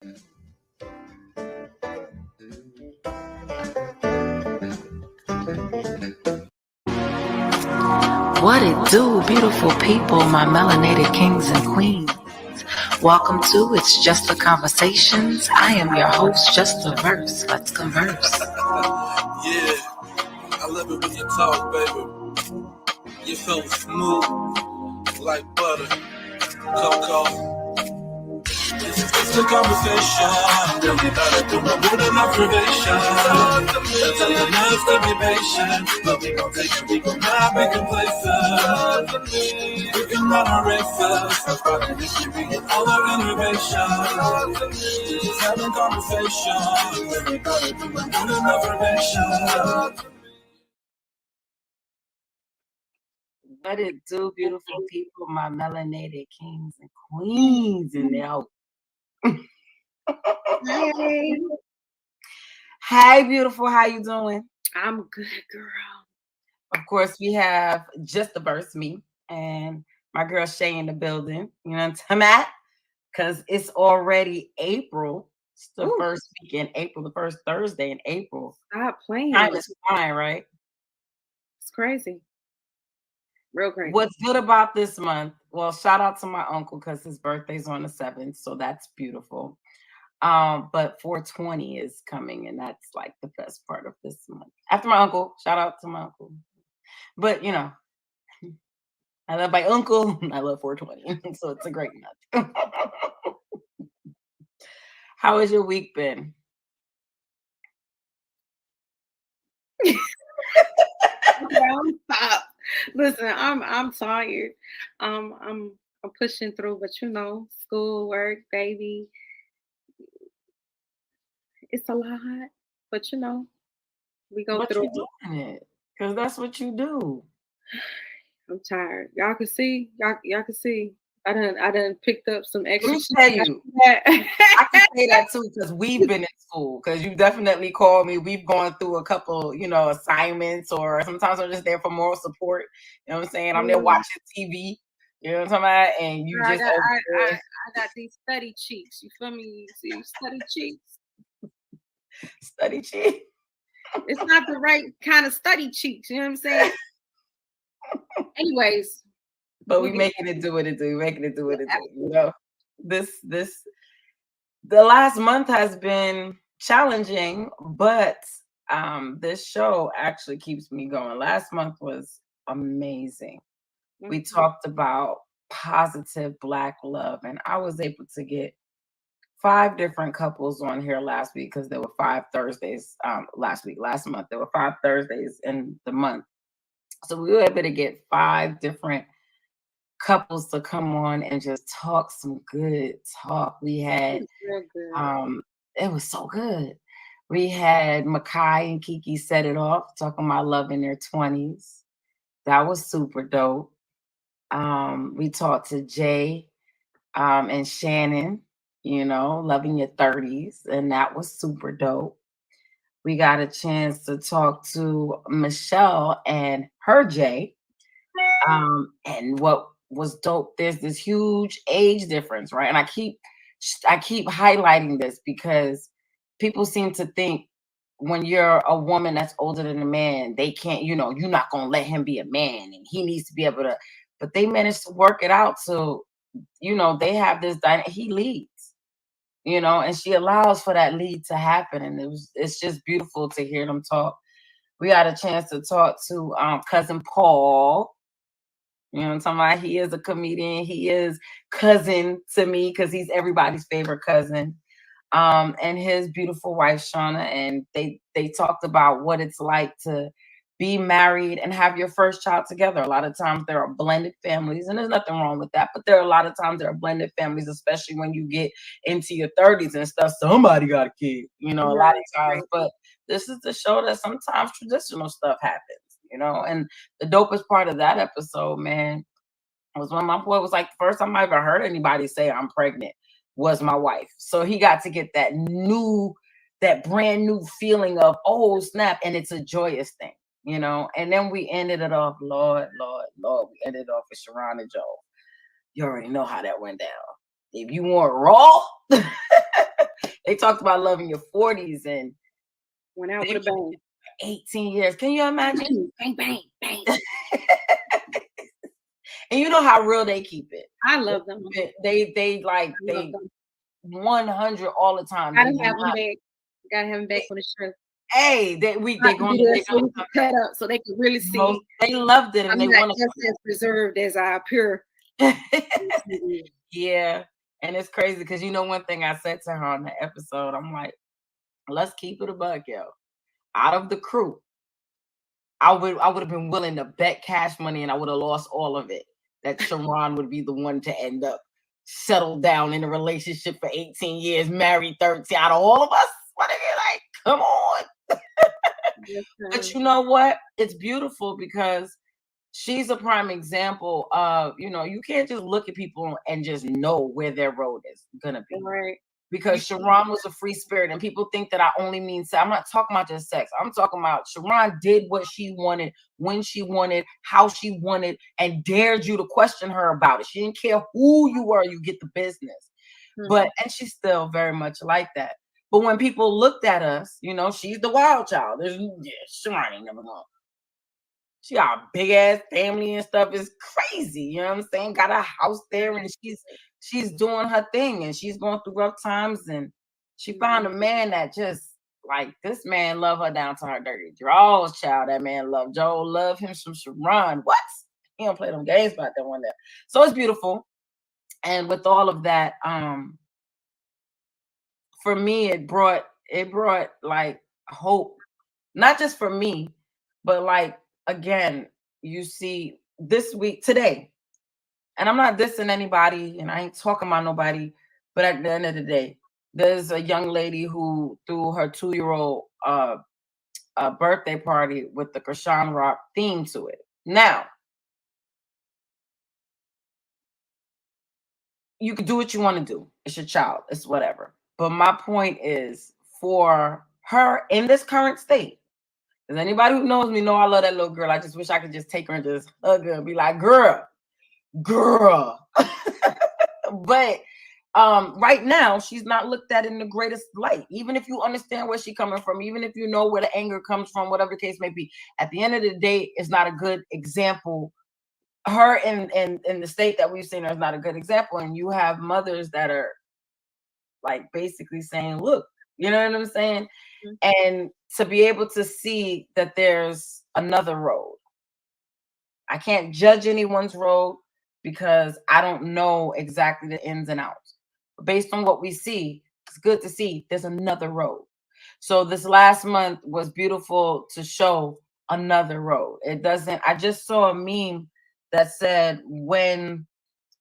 What it do, beautiful people, my melanated kings and queens. Welcome to It's Justa Conversations. I am your host, Justa Verse. Let's converse. Yeah, I love it when you talk, baby. You so smooth, like butter, cocoa. This is just a conversation. Really gotta do my mood and observation. That's all enough to be patient. But we gon' take it, we gon' not be complacent. We can run a race fast. That's why the history and all our innovation. Just having conversation. Really gotta do my mood and observation. What it do, beautiful people, my melanated kings and queens in there. Hey. Hey, beautiful, how you doing? I'm good, girl. Of course, we have just the verse, me, and my girl Shey in the building. You know what I'm at? Because it's already April. It's the first week in April, the first Thursday in April. Stop playing. Time is flying, right? It's crazy. Real crazy. What's good about this month? Well, shout out to my uncle because his birthday's on the 7th, so that's beautiful. But 420 is coming, and that's like the best part of this month. After my uncle, shout out to my uncle. But you know, I love my uncle. I love 420, so it's a great month. How has your week been? Stop. Listen, I'm tired. I'm pushing through, but you know, school, work, baby. It's a lot, but you know, we go But through you're doing it because that's what you do. I'm tired. Y'all can see. Y'all can see. I done picked up some extra. Let me tell you, I can say that too because we've been in school. Because you definitely called me. We've gone through a couple, assignments, or sometimes I'm just there for moral support. You know what I'm saying? I'm there watching TV. You know what I'm talking about? And you I just got these study cheeks. You feel me? You see, study cheeks. Study cheeks. It's not the right kind of study cheeks. You know what I'm saying? Anyways. But we making it do what it do. Making it do what it do. You know, the last month has been challenging, but this show actually keeps me going. Last month was amazing. Mm-hmm. We talked about positive Black love, and I was able to get 5 different couples on here last week because there were 5 Thursdays last month. There were 5 Thursdays in the month. So we were able to get 5 different couples to come on and just talk some good talk. We had, it was so good. We had Makai and Kiki set it off, talking about love in their 20s. That was super dope. We talked to Jay and Shannon, loving your 30s, and that was super dope. We got a chance to talk to Michelle and her Jay. And what was dope, there's this huge age difference, right? And I keep highlighting this because people seem to think when you're a woman that's older than a man, they can't, you're not gonna let him be a man and he needs to be able to, but they managed to work it out so they have this he leads, and she allows for that lead to happen, and it's just beautiful to hear them talk. We got a chance to talk to cousin Paul. You know what I'm talking about? He is a comedian. He is cousin to me because he's everybody's favorite cousin. And his beautiful wife, Shauna. And they talked about what it's like to be married and have your first child together. A lot of times there are blended families, and there's nothing wrong with that. But there are a lot of times there are blended families, especially when you get into your 30s and stuff. Somebody got a kid, a lot of times. But this is to show that sometimes traditional stuff happens. And the dopest part of that episode, man, was when my boy was like, the first time I ever heard anybody say I'm pregnant was my wife. So he got to get that brand new feeling of, oh, snap. And it's a joyous thing, and then we ended it off, Lord, we ended it off with Sharon and Joe. You already know how that went down. If you want raw, They talked about love in your 40s and went out with a bang. 18 years. Can you imagine? Bang, bang, bang. And you know how real they keep it. I love them. They 100 all the time. Gotta have them back. Gotta have them back for the show. Hey, they going to cut up so they can really see. They loved it, and I'm they not want just as preserved as I appear. Yeah, and it's crazy because you know one thing I said to her on the episode, I'm like, let's keep it a buck, yo. Out of the crew, I would have been willing to bet cash money, and I would have lost all of it. That Sharon would be the one to end up settled down in a relationship for 18 years, married 13. Out of all of us, what are you like? Come on. But you know what? It's beautiful because she's a prime example of, you can't just look at people and just know where their road is gonna be. Right. Because Sharon was a free spirit, and people think that I only mean sex. I'm not talking about just sex. I'm talking about Sharon did what she wanted, when she wanted, how she wanted, and dared you to question her about it. She didn't care who you were, you get the business. And she's still very much like that. But when people looked at us, she's the wild child. Sharon ain't never gonna. She got a big ass family and stuff. It's crazy. You know what I'm saying? Got a house there, and she's doing her thing, and she's going through rough times, and she found a man that just like, this man love her down to her dirty draws, child. That man love Joe, love him some Sharon. What? He don't play them games about that one there. So it's beautiful. And with all of that, for me, it brought like hope, not just for me, but like, again, you see this week today, and I'm not dissing anybody and I ain't talking about nobody, but at the end of the day, there's a young lady who threw her 2-year-old birthday party with the Krishan Rock theme to it. Now, you can do what you want to do. It's your child. It's whatever. But my point is, for her in this current state, because anybody who knows me know I love that little girl. I just wish I could just take her and just hug her and be like, girl. But right now, she's not looked at in the greatest light. Even if you understand where she's coming from, even if you know where the anger comes from, whatever the case may be, at the end of the day, it's not a good example. Her in the state that we've seen her is not a good example. And you have mothers that are like basically saying, look, you know what I'm saying? And to be able to see that there's another road. I can't judge anyone's road because I don't know exactly the ins and outs. But based on what we see, it's good to see there's another road. So this last month was beautiful to show another road. I just saw a meme that said when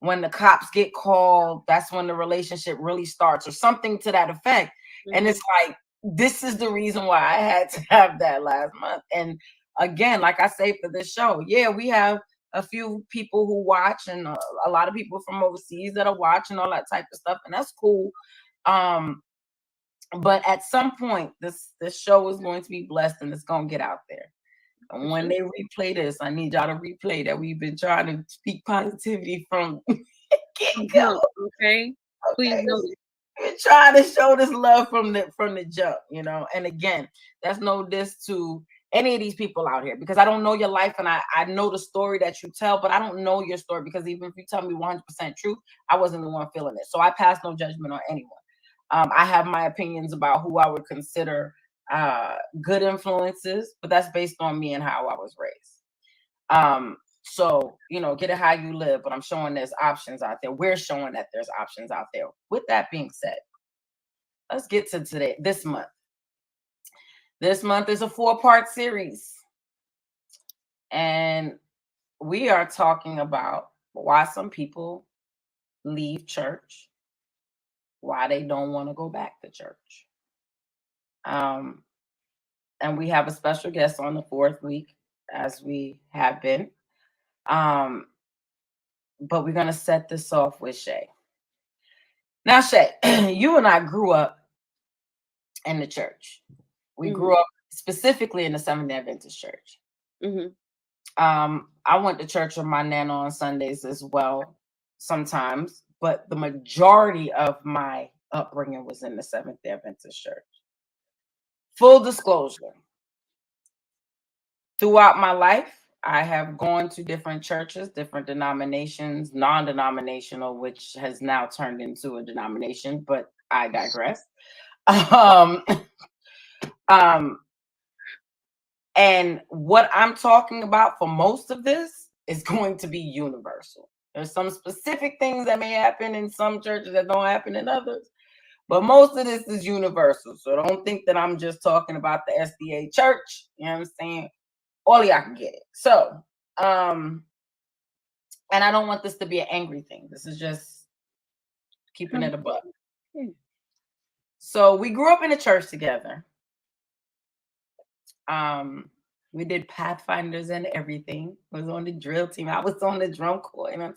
the cops get called, that's when the relationship really starts, or something to that effect. And it's like, this is the reason why I had to have that last month. And again, like I say for this show, yeah, we have a few people who watch, and a lot of people from overseas that are watching, all that type of stuff, and that's cool. But at some point, this show is going to be blessed, and it's going to get out there. And when they replay this, I need y'all to replay that we've been trying to speak positivity from get go. Okay, please notice. We're trying to show this love from the jump, And again, that's no diss to any of these people out here, because I don't know your life, and I know the story that you tell, but I don't know your story, because even if you tell me 100% truth, I wasn't the one feeling it. So I pass no judgment on anyone. I have my opinions about who I would consider good influences, but that's based on me and how I was raised. So, get it how you live, but I'm showing there's options out there. We're showing that there's options out there. With that being said, let's get to this month. This month is a 4-part series, and we are talking about why some people leave church, why they don't want to go back to church. And we have a special guest on the 4th week, as we have been. But we're going to set this off with Shey. Now, Shey, you and I grew up in the church. We grew up specifically in the Seventh-day Adventist church. I went to church with my nana on Sundays as well, sometimes. But the majority of my upbringing was in the Seventh-day Adventist church. Full disclosure, throughout my life, I have gone to different churches, different denominations, non-denominational, which has now turned into a denomination, but I digress. And what I'm talking about for most of this is going to be universal. There's some specific things that may happen in some churches that don't happen in others, but most of this is universal. So don't think that I'm just talking about the SDA church. You know what I'm saying? All y'all can get it. So, and I don't want this to be an angry thing. This is just keeping it a buck. So we grew up in a church together. We did Pathfinders and everything. I was on the drill team. I was on the drum corps. You know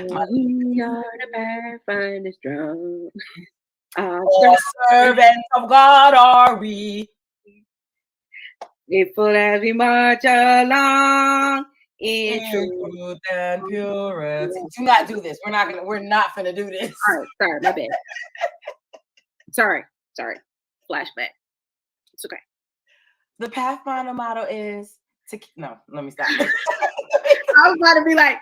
what we are the Pathfinders drum. All servants of God are we. Faithful as we march along in truth and purity. Do not do this. We're not gonna do this. All right, sorry, my bad. sorry. Flashback. It's okay. The Pathfinder motto is to no. Let me stop. I was about to be like,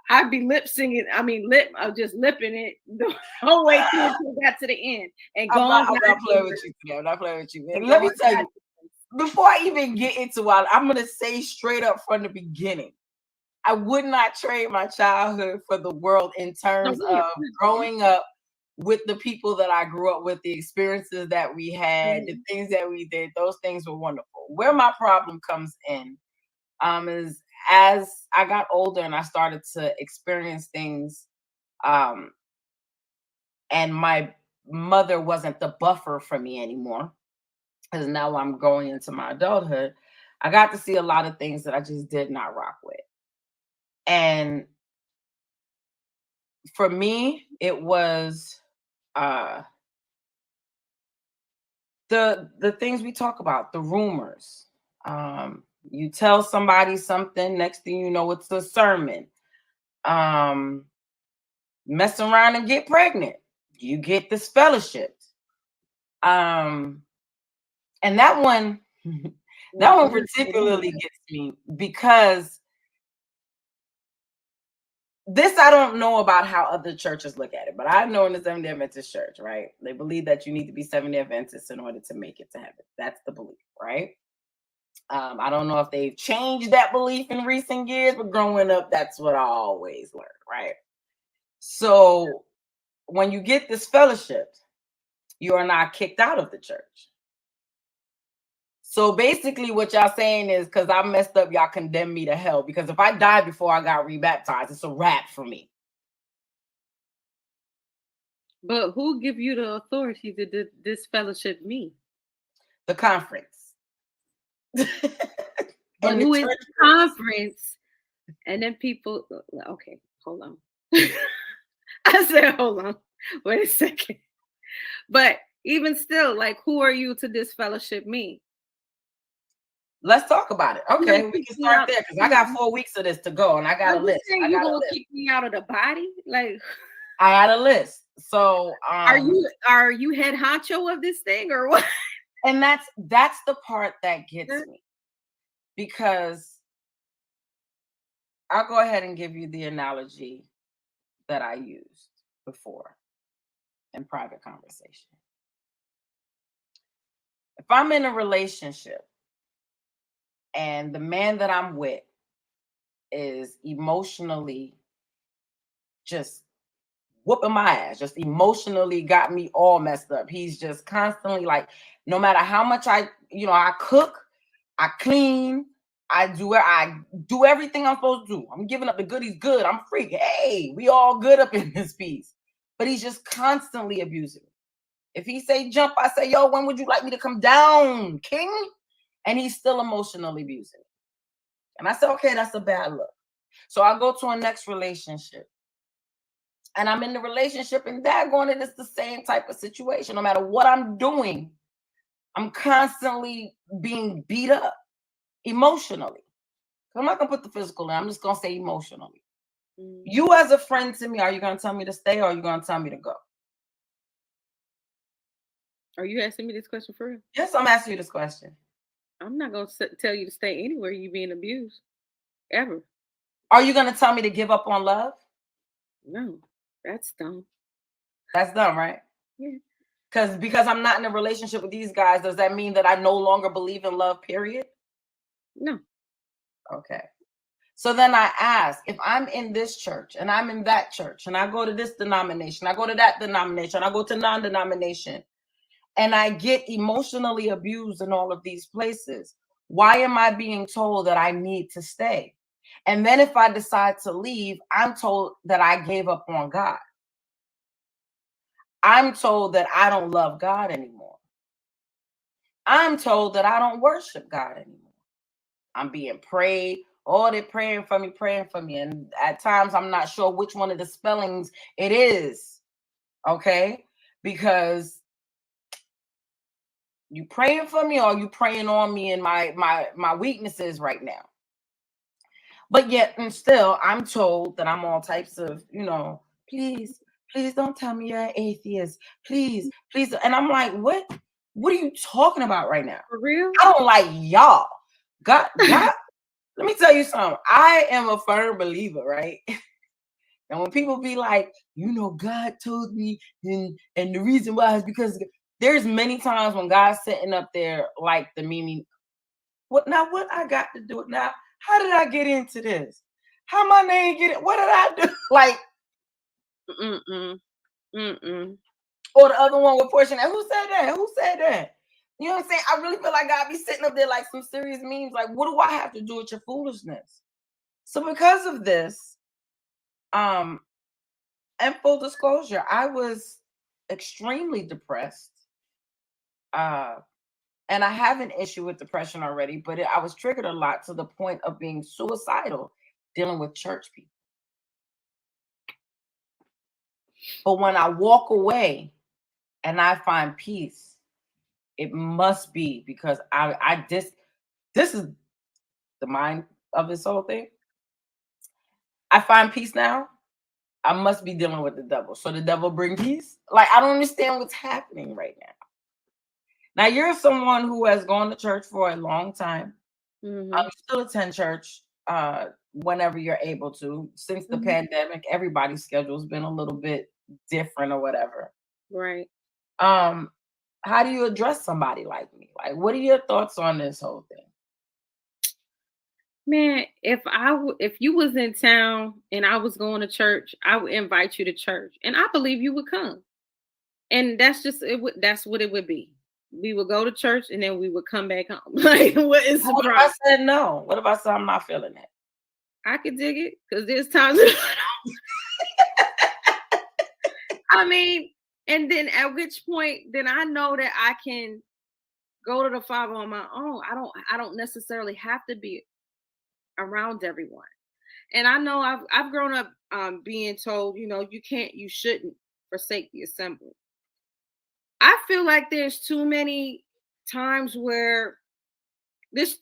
I'd be lip singing. I mean, I'm just lipping it the whole way through until we got to the end. And I'm not playing with you today. I'm not playing with you. And let me tell you, before I even get into it, I'm gonna say straight up from the beginning, I would not trade my childhood for the world in terms of growing up with the people that I grew up with, the experiences that we had, the things that we did. Those things were wonderful. Where my problem comes in is as I got older and I started to experience things, and my mother wasn't the buffer for me anymore, because now I'm going into my adulthood, I got to see a lot of things that I just did not rock with. And for me, it was the things we talk about, the rumors. You tell somebody something, next thing you know, it's a sermon. Mess around and get pregnant. You get this fellowship. And that one particularly gets me because this, I don't know about how other churches look at it, but I know in the Seventh-day Adventist church, right? They believe that you need to be Seventh-day Adventist in order to make it to heaven. That's the belief, right? I don't know if they've changed that belief in recent years, but growing up, that's what I always learned, right? So when you get this fellowship, you are not kicked out of the church. So basically what y'all saying is, because I messed up, y'all condemn me to hell. Because if I died before I got rebaptized, it's a wrap for me. But who give you the authority to disfellowship me? The conference. But who is the conference? And then people, okay, hold on. I said, hold on. Wait a second. But even still, like, who are you to disfellowship me? Let's talk about it. Okay, we can start there because I got 4 weeks of this to go, and I got a list. You gonna kick me out of the body? Like, I had a list. So, are you head honcho of this thing or what? And that's the part that gets me, because I'll go ahead and give you the analogy that I used before in private conversation. If I'm in a relationship and the man that I'm with is emotionally just whooping my ass, just emotionally got me all messed up. He's just constantly like, no matter how much I cook, I clean, I do everything I'm supposed to do. I'm giving up the goodies good. I'm free. Hey, we all good up in this piece. But he's just constantly abusing me. If he say jump, I say, yo, when would you like me to come down, king? And he's still emotionally abusing me. And I said, okay, that's a bad look. So I go to a next relationship. And I'm in the relationship, and daggone it, it's the same type of situation. No matter what I'm doing, I'm constantly being beat up emotionally. I'm not going to put the physical in. I'm just going to say emotionally. You as a friend to me, are you going to tell me to stay or are you going to tell me to go? Are you asking me this question for real? Yes, I'm asking you this question. I'm not going to tell you to stay anywhere you're being abused. Ever. Are you going to tell me to give up on love? No, that's dumb. That's dumb, right? Yeah. Because I'm not in a relationship with these guys, does that mean that I no longer believe in love, period? No. Okay. So then I ask, if I'm in this church and I'm in that church and I go to this denomination, I go to that denomination, I go to non-denomination, and I get emotionally abused in all of these places, why am I being told that I need to stay? And then if I decide to leave, I'm told that I gave up on God. I'm told that I don't love God anymore. I'm told that I don't worship God anymore. I'm being prayed. Oh, they're praying for me. And at times, I'm not sure which one of the spellings it is. Okay? Because you praying for me or you praying on me and my weaknesses right now. But yet and still, I'm told that I'm all types of, please don't tell me you're an atheist. Please. And I'm like, what are you talking about right now? For real? I don't like y'all. God, let me tell you something. I am a firm believer, right? And when people be like, God told me, and the reason why is because there's many times when God's sitting up there like the Mimi. What I got to do it now? How did I get into this? How my name get it? What did I do? Like, Or the other one with Portia. Who said that? You know what I'm saying? I really feel like I'd be sitting up there like some serious memes. Like, what do I have to do with your foolishness? So because of this, and full disclosure, I was extremely depressed. And I have an issue with depression already, but I was triggered a lot to the point of being suicidal dealing with church people. But when I walk away and I find peace, it must be because this is the mind of this whole thing. I find peace now. I must be dealing with the devil. So the devil bring peace. Like, I don't understand what's happening right now. Now, you're someone who has gone to church for a long time. You still attend church whenever you're able to. Since the pandemic, everybody's schedule has been a little bit different or whatever. Right. How do you address somebody like me? Like, what are your thoughts on this whole thing? Man, if you was in town and I was going to church, I would invite you to church, and I believe you would come. And that's just it. That's what it would be. We would go to church and then we would come back home. Like, what is the problem? What if I said no? What if I said I'm not feeling it? I could dig it because there's times. I mean, and then at which point, then I know that I can go to the Father on my own. I don't necessarily have to be around everyone. And I know I've grown up being told, you shouldn't forsake the assembly. I feel like there's too many times where there's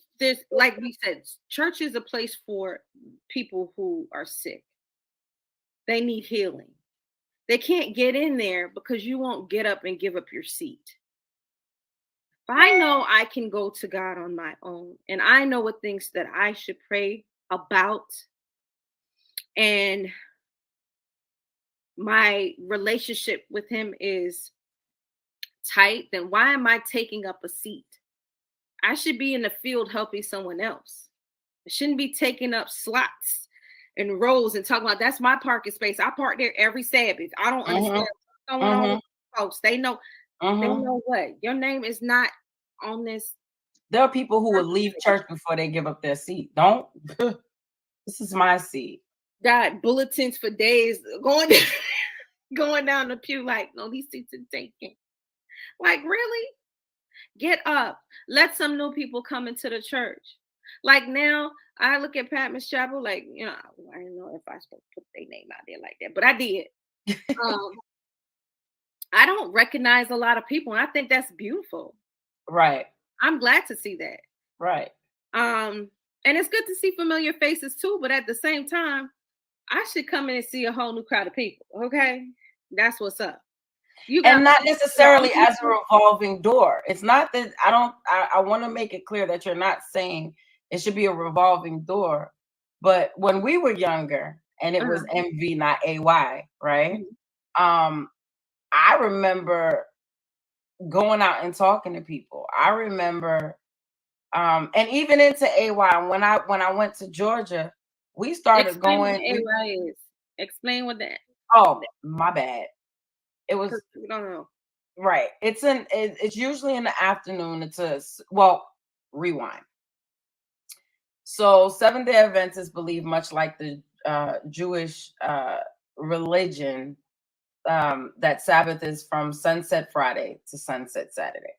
like we said, church is a place for people who are sick. They need healing. They can't get in there because you won't get up and give up your seat. If I know I can go to God on my own and I know what things that I should pray about, and my relationship with him is tight, then why am I taking up a seat? I should be in the field helping someone else. I shouldn't be taking up slots and rows and talking about that's my parking space. I park there every Sabbath. I don't understand what's going on with folks. They know what your name is not on this. There are people who will leave church before they give up their seat. Don't. This is my seat. Got bulletins for days going down the pew like, no, these seats are taken. Like, really? Get up. Let some new people come into the church. Like, now I look at Patmos Chapel, like, I don't know if I supposed to put their name out there like that, but I did. I don't recognize a lot of people, and I think that's beautiful. Right. I'm glad to see that. Right. And it's good to see familiar faces too, but at the same time, I should come in and see a whole new crowd of people. Okay, that's what's up. And not necessarily as a revolving door. It's not that I want to make it clear that you're not saying it should be a revolving door. But when we were younger and it was MV, not AY, right? I remember going out and talking to people. I remember and even into AY, when I went to Georgia, we started Explain going. What AY is. Explain what that. Oh, my bad. It was. We don't know. Right. It's usually in the afternoon. Rewind. So Seventh-day Adventists believe, much like the Jewish religion, that Sabbath is from sunset Friday to sunset Saturday.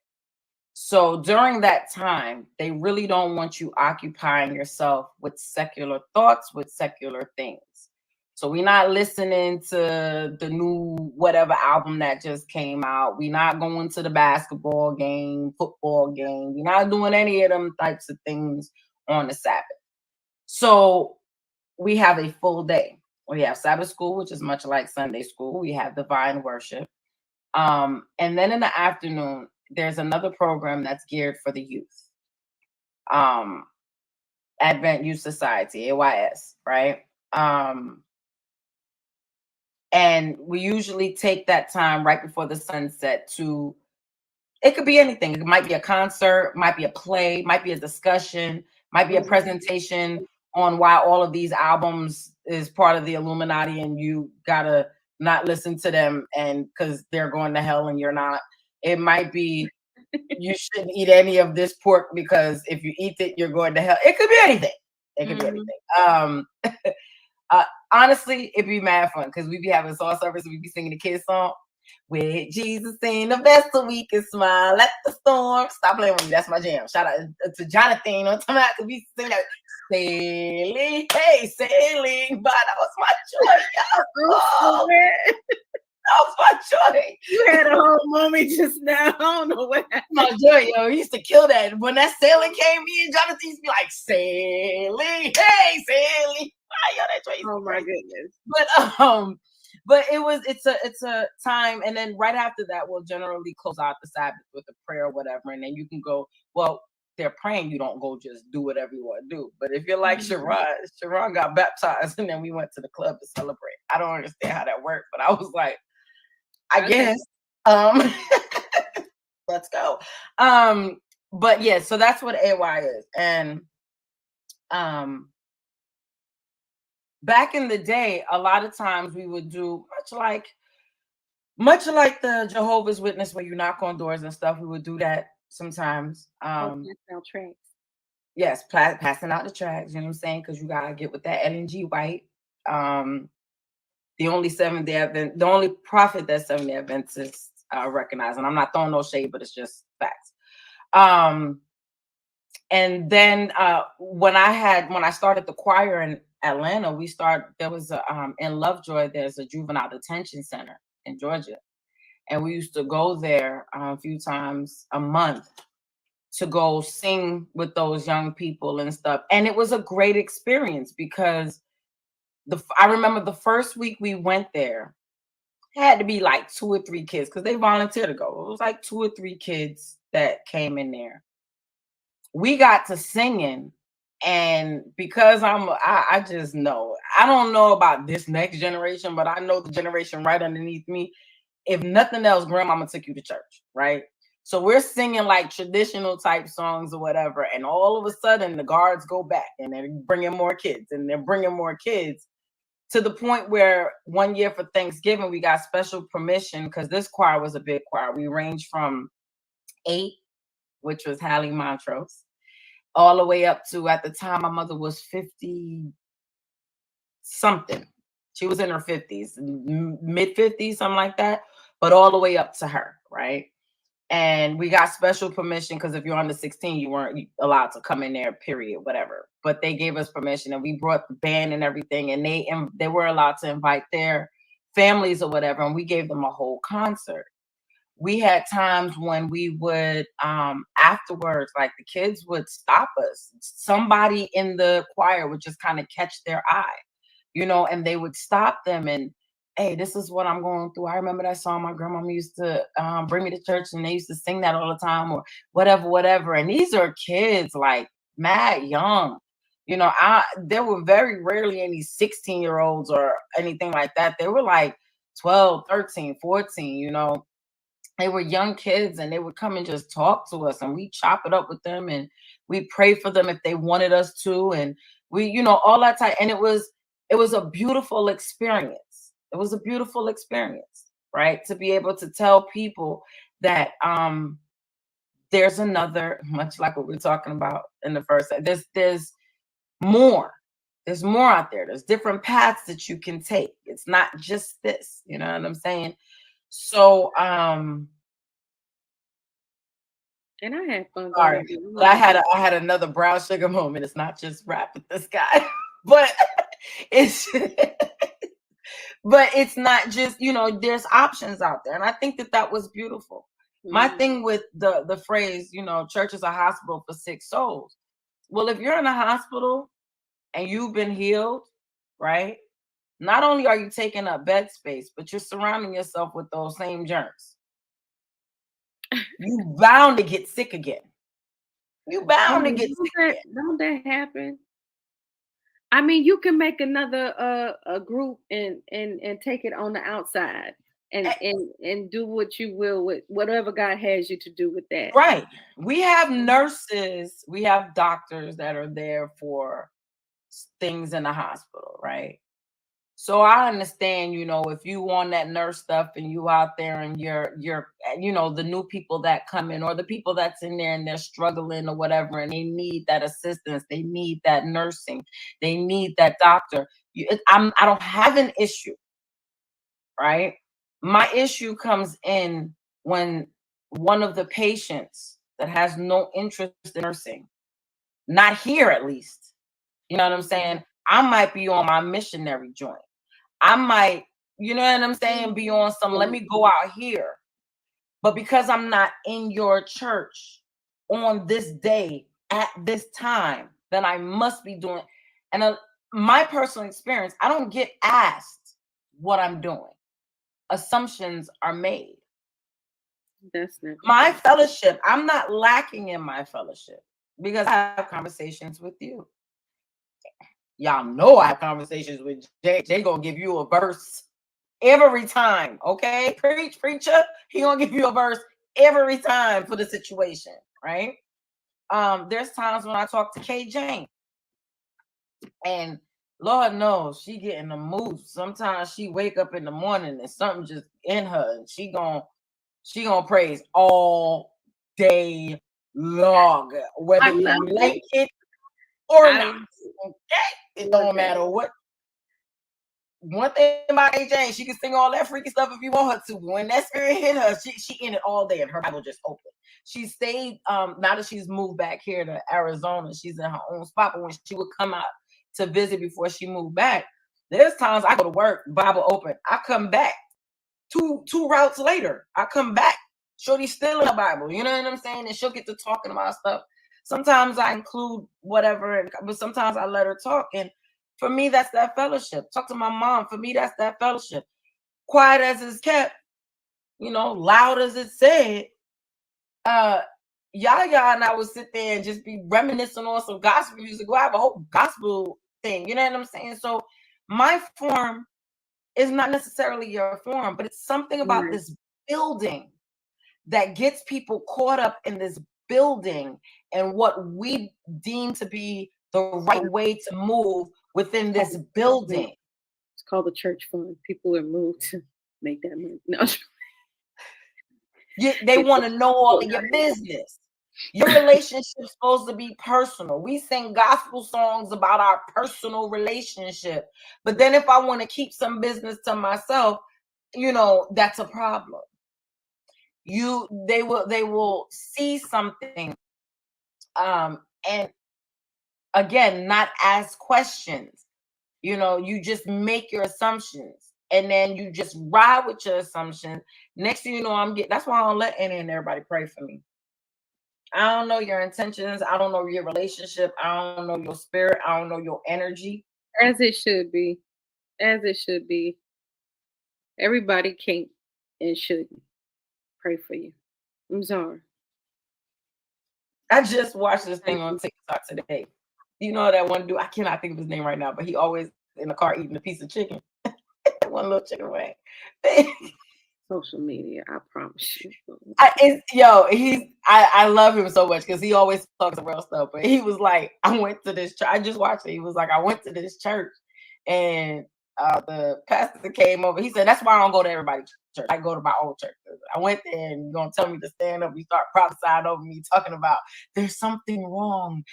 So during that time, they really don't want you occupying yourself with secular thoughts, with secular things. So we're not listening to the new whatever album that just came out. We're not going to the basketball game, football game. We're not doing any of them types of things on the Sabbath. So we have a full day. We have Sabbath school, which is much like Sunday school. We have divine worship. And then in the afternoon, there's another program that's geared for the youth. Advent Youth Society, AYS, right? And we usually take that time right before the sunset to, it could be anything. It might be a concert, might be a play, might be a discussion, might be a presentation on why all of these albums is part of the Illuminati and you gotta not listen to them and because they're going to hell and you're not. It might be you shouldn't eat any of this pork because if you eat it, you're going to hell. It could be anything. It could be anything. Honestly, it'd be mad fun because we'd be having soul service and we'd be singing the kids song. With Jesus in the vessel, we can smile at the storm. Stop playing with me. That's my jam. Shout out to Jonathan on time out because we sing that sailing, hey, sailing. But that was my joy, y'all. That was my joy. You had a whole moment just now. I don't know what happened. My joy, yo. He used to kill that. When that sailing came in, Jonathan used to be like, sailing, hey, sailing. Yo, that joy. Oh my goodness. But it's a time, and then right after that, we'll generally close out the Sabbath with a prayer or whatever, and then you can go. Well, they're praying. You don't go just do whatever you want to do. But if you're like Sharon got baptized, and then we went to the club to celebrate. I don't understand how that worked, but I was like, I guess. Let's go. But yeah, so that's what AY is, and back in the day, a lot of times we would do much like the Jehovah's Witness, where you knock on doors and stuff. We would do that sometimes. Yes, passing out the tracks. You know what I'm saying? Because you gotta get with that LNG White. The only Seventh-day Advent, the only prophet that Seventh-day Adventists recognize. And I'm not throwing no shade, but it's just facts. And then when I started the choir in Atlanta, there was in Lovejoy, there's a juvenile detention center in Georgia. And we used to go there a few times a month to go sing with those young people and stuff. And it was a great experience because I remember the first week we went there, it had to be like 2 or 3 kids because they volunteered to go. It was like 2 or 3 kids that came in there. We got to singing, and because I just know, I don't know about this next generation, but I know the generation right underneath me. If nothing else, grandmama took you to church, right? So we're singing like traditional type songs or whatever, and all of a sudden the guards go back and they're bringing more kids, and they're bringing more kids, to the point where one year for Thanksgiving we got special permission because this choir was a big choir. We ranged from 8, which was Hallie Montrose, all the way up to, at the time, my mother was 50 something. She was in her 50s, mid 50s, something like that, but all the way up to her, right? And we got special permission because if you're under 16, you weren't allowed to come in there, period, whatever. But they gave us permission, and we brought the band and everything, and they were allowed to invite their families or whatever, and we gave them a whole concert. We had times when we would, afterwards, like the kids would stop us. Somebody in the choir would just kind of catch their eye you know, and they would stop them and, hey, this is what I'm going through. I remember that song my grandma used to bring me to church, and they used to sing that all the time, or whatever. And these are kids like mad young. You know, there were very rarely any 16-year-olds or anything like that. They were like 12, 13, 14, you know. They were young kids, and they would come and just talk to us, and we chop it up with them, and we pray for them if they wanted us to, and we, you know, all that time. And it was a beautiful experience. It was a beautiful experience, right? To be able to tell people that there's another, much like what we we're talking about in the first, there's more. There's more out there. There's different paths that you can take. It's not just this, you know what I'm saying? So And I had fun. sorry, but I had another brown sugar moment. It's not just rap with this guy, but it's but it's not just, you know, there's options out there, and I think that was beautiful. My thing with the phrase, you know, church is a hospital for sick souls. Well, if you're in a hospital and you've been healed, right? Not only are you taking up bed space, but you're surrounding yourself with those same germs. You bound to get sick again. You bound to get sick again. Don't that happen? I mean, you can make another a group and take it on the outside and do what you will with whatever God has you to do with that. Right. We have nurses, we have doctors that are there for things in the hospital, right? So I understand, you know, if you want that nurse stuff and you out there and you're, you know, the new people that come in, or the people that's in there and they're struggling or whatever, and they need that assistance, they need that nursing, they need that doctor. I don't have an issue, right? My issue comes in when one of the patients that has no interest in nursing, not here at least, you know what I'm saying? I might be on my missionary joint. I might, you know what I'm saying, be on some, let me go out here. But because I'm not in your church on this day at this time, then I must be doing. And my personal experience, I don't get asked what I'm doing. Assumptions are made. That's not my fellowship. I'm not lacking in my fellowship because I have conversations with you. Y'all know I have conversations with Jay. Jay gonna give you a verse every time, okay? Preacher, he gonna give you a verse every time for the situation, right? There's times when I talk to K. Jane, and Lord knows she get in the mood. Sometimes she wake up in the morning and something just in her, and she gonna praise all day long, whether you like it or not. Okay, it don't matter what. One thing about AJ, she can sing all that freaky stuff if you want her to. When that spirit hit her, she in it all day, and her Bible just open. She stayed. Now that she's moved back here to Arizona, she's in her own spot. But when she would come out to visit before she moved back, there's times I go to work, Bible open. I come back two routes later. I come back. Shorty's still in the Bible. You know what I'm saying? And she'll get to talking about stuff. Sometimes I include whatever, but sometimes I let her talk. And for me, that's that fellowship. Talk to my mom. For me, that's that fellowship. Quiet as it's kept, loud as it's said. Yaya and I would sit there and just be reminiscing on some gospel music. We'll have a whole gospel thing. You know what I'm saying? So my form is not necessarily your form, but it's something about this building that gets people caught up in this building and what we deem to be the right way to move within this building. It's called the church fund. People are moved to make that money. No. They want to know all of your business. Your relationship's supposed to be personal. We sing gospel songs about our personal relationship. But then if I want to keep some business to myself, that's a problem. They will see something and again not ask questions. You just make your assumptions and then you just ride with your assumptions. Next thing you know, that's why I don't let any and everybody pray for me. I don't know your intentions. I don't know your relationship. I don't know your spirit. I don't know your energy. As it should be. As it should be. Everybody can't and shouldn't pray for you. I'm sorry. I just watched this thing on TikTok today. You know that one dude, I cannot think of his name right now, but he always in the car eating a piece of chicken. One little chicken wing. Social media, I promise you. I love him so much because he always talks about real stuff. But he was like, I went to this church. I just watched it. He was like, I went to this church, and the pastor came over. He said, that's why I don't go to everybody's church. I go to my own church. I went there, and you're gonna tell me to stand up. You start prophesying over me, talking about there's something wrong.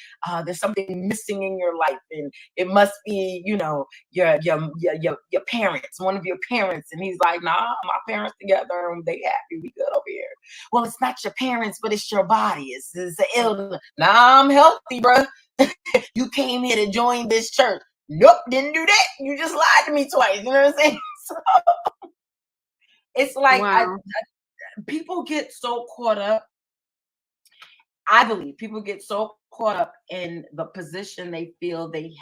There's something missing in your life, and it must be, your parents, one of your parents. And he's like, nah, my parents together, and they happy. We good over here. Well, it's not your parents, but it's your body. It's an illness. Nah, I'm healthy, bro. You came here to join this church. Nope, didn't do that. You just lied to me twice. You know what I'm saying? So, it's like people get so caught up. I believe people get so caught up in the position they feel they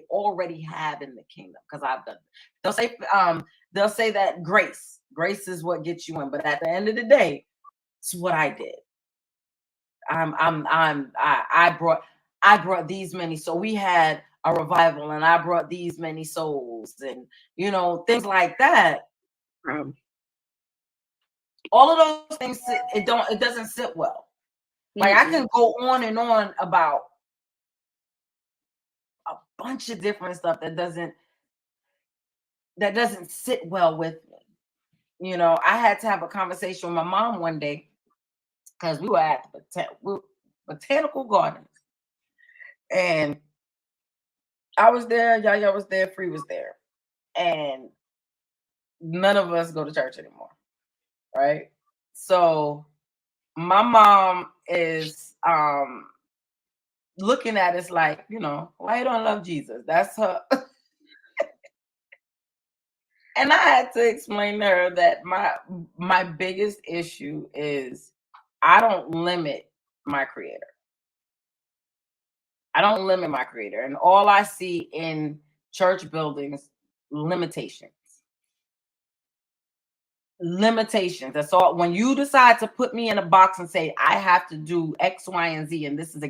already have in the kingdom. Because I've done it. They'll say that grace is what gets you in. But at the end of the day, it's what I did. I brought these many. So we had a revival, and I brought these many souls, and things like that. All of those things it doesn't sit well. Like I can go on and on about a bunch of different stuff that doesn't sit well with me. I had to have a conversation with my mom one day because we were at the botanical gardens, and I was there, Yaya was there, Free was there, and none of us go to church anymore, right? So my mom is looking at us like, why you don't love Jesus? That's her. And I had to explain to her that my biggest issue is I don't limit my creator. I don't limit my creator. And all I see in church buildings, limitations. That's all. When you decide to put me in a box and say, I have to do X, Y, and Z, and this is the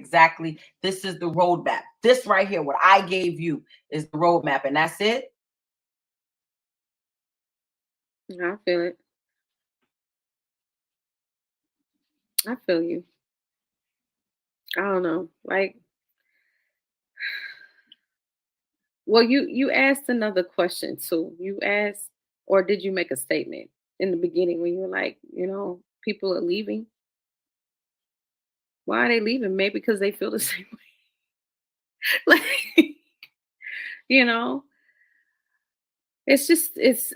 roadmap. This right here, what I gave you is the roadmap, and that's it. I feel it. I feel you. I don't know. Like, well, you asked another question too. You asked, or did you make a statement in the beginning when you were like, people are leaving? Why are they leaving? Maybe because they feel the same way. Like, it's just it's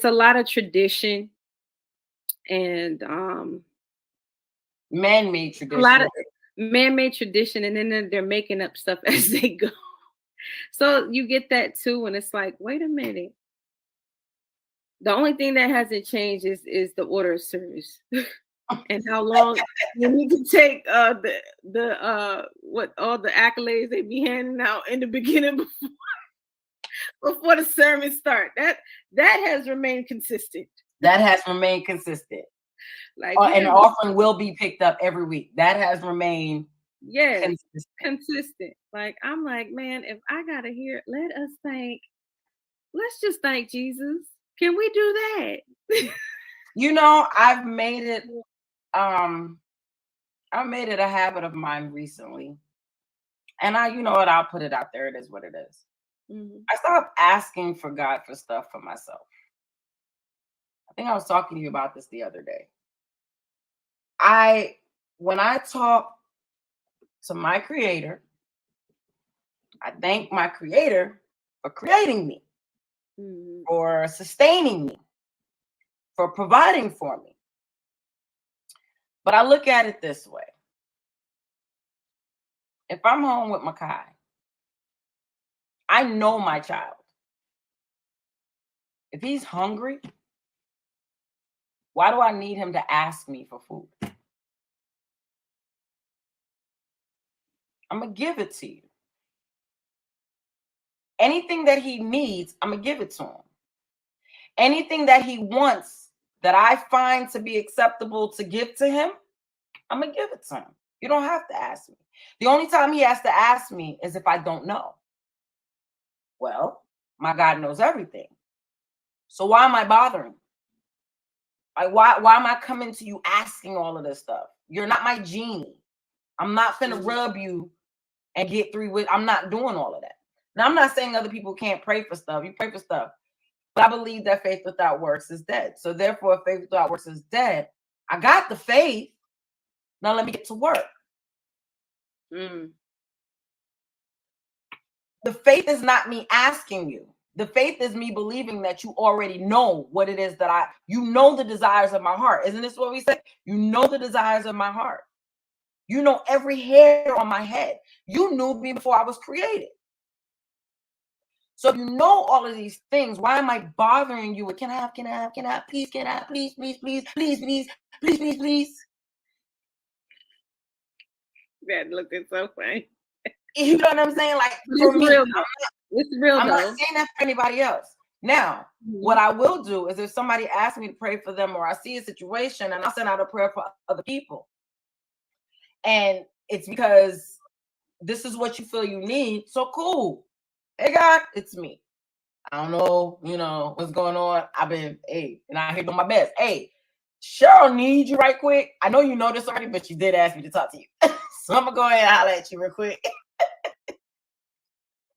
a lot of tradition and man-made tradition. A lot of man-made tradition, and then they're making up stuff as they go. So you get that too, and it's like, wait a minute. The only thing that hasn't changed is the order of service. And how long you need to take what all the accolades they be handing out in the beginning before the sermon start. That has remained consistent. That has remained consistent. Like and the offering will be picked up every week. That has remained consistent. Like I'm like, man, if I gotta hear, let's just thank Jesus. Can we do that? I've made it a habit of mine recently. And I'll put it out there. It is what it is. Mm-hmm. I stopped asking for God for stuff for myself. I think I was talking to you about this the other day. When I talk to my creator, I thank my creator for creating me, for sustaining me, for providing for me. But I look at it this way. If I'm home with Makai, I know my child. If he's hungry, why do I need him to ask me for food? I'm going to give it to you. Anything that he needs, I'm going to give it to him. Anything that he wants that I find to be acceptable to give to him, I'm going to give it to him. You don't have to ask me. The only time he has to ask me is if I don't know. Well, my God knows everything. So why am I bothering? Like, why am I coming to you asking all of this stuff? You're not my genie. I'm not finna rub you and get through with. I'm not doing all of that. Now, I'm not saying other people can't pray for stuff. You pray for stuff. But I believe that faith without works is dead. So therefore, if faith without works is dead, I got the faith. Now let me get to work. The faith is not me asking you. The faith is me believing that you already know what it is that you know the desires of my heart. Isn't this what we say? You know the desires of my heart. You know every hair on my head. You knew me before I was created. So if you know all of these things, why am I bothering you with, can I have, please, please. That looking so funny. You know what I'm saying? Like, for me, it's real. I'm not saying that for anybody else. Now, what I will do is if somebody asks me to pray for them, or I see a situation and I'll send out a prayer for other people. And it's because this is what you feel you need. So cool. Hey, God, it's me. I don't know, what's going on. I've been, and I'm here doing my best. Hey, Cheryl needs you right quick. I know you know this already, but you did ask me to talk to you. So I'm going to go ahead and holler at you real quick.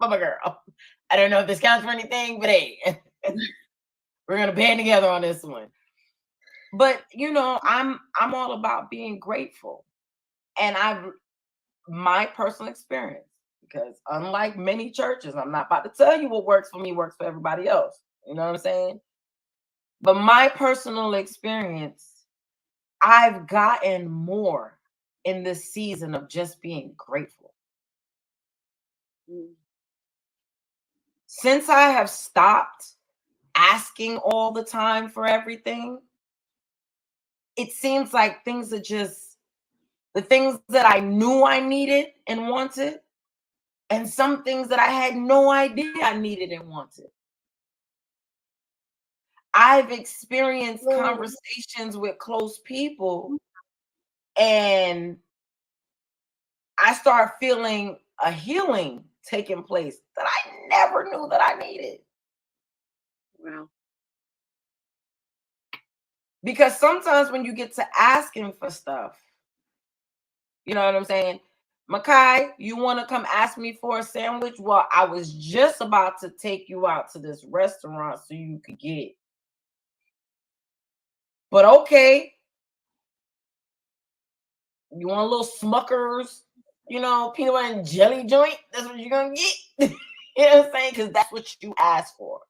Mama girl. I don't know if this counts for anything, but hey, we're going to band together on this one. But, I'm all about being grateful. And my personal experience, because unlike many churches, I'm not about to tell you what works for me works for everybody else. You know what I'm saying? But my personal experience, I've gotten more in this season of just being grateful. Since I have stopped asking all the time for everything, it seems like things are just the things that I knew I needed and wanted, and some things that I had no idea I needed and wanted. I've experienced conversations with close people, and I start feeling a healing taking place that I never knew that I needed. Wow. Because sometimes when you get to asking for stuff, you know what I'm saying? Makai, you want to come ask me for a sandwich? Well, I was just about to take you out to this restaurant so you could get it. But okay. You want a little Smuckers, peanut butter and jelly joint? That's what you're going to get. You know what I'm saying? Because that's what you asked for.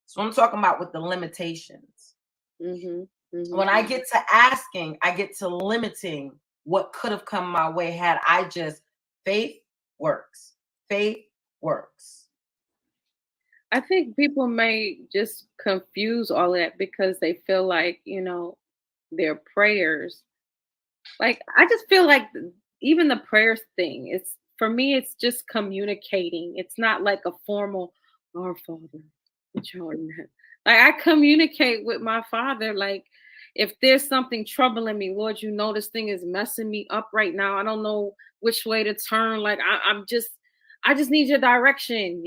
So I'm talking about with the limitations. When I get to asking, I get to limiting what could have come my way had I just, faith works. Faith works. I think people may just confuse all that because they feel like, their prayers. Like, I just feel like even the prayers thing, for me, it's just communicating. It's not like a formal, our Father, which art in heaven. Like, I communicate with my Father. Like, if there's something troubling me, Lord, this thing is messing me up right now. I don't know which way to turn. Like, I just need your direction.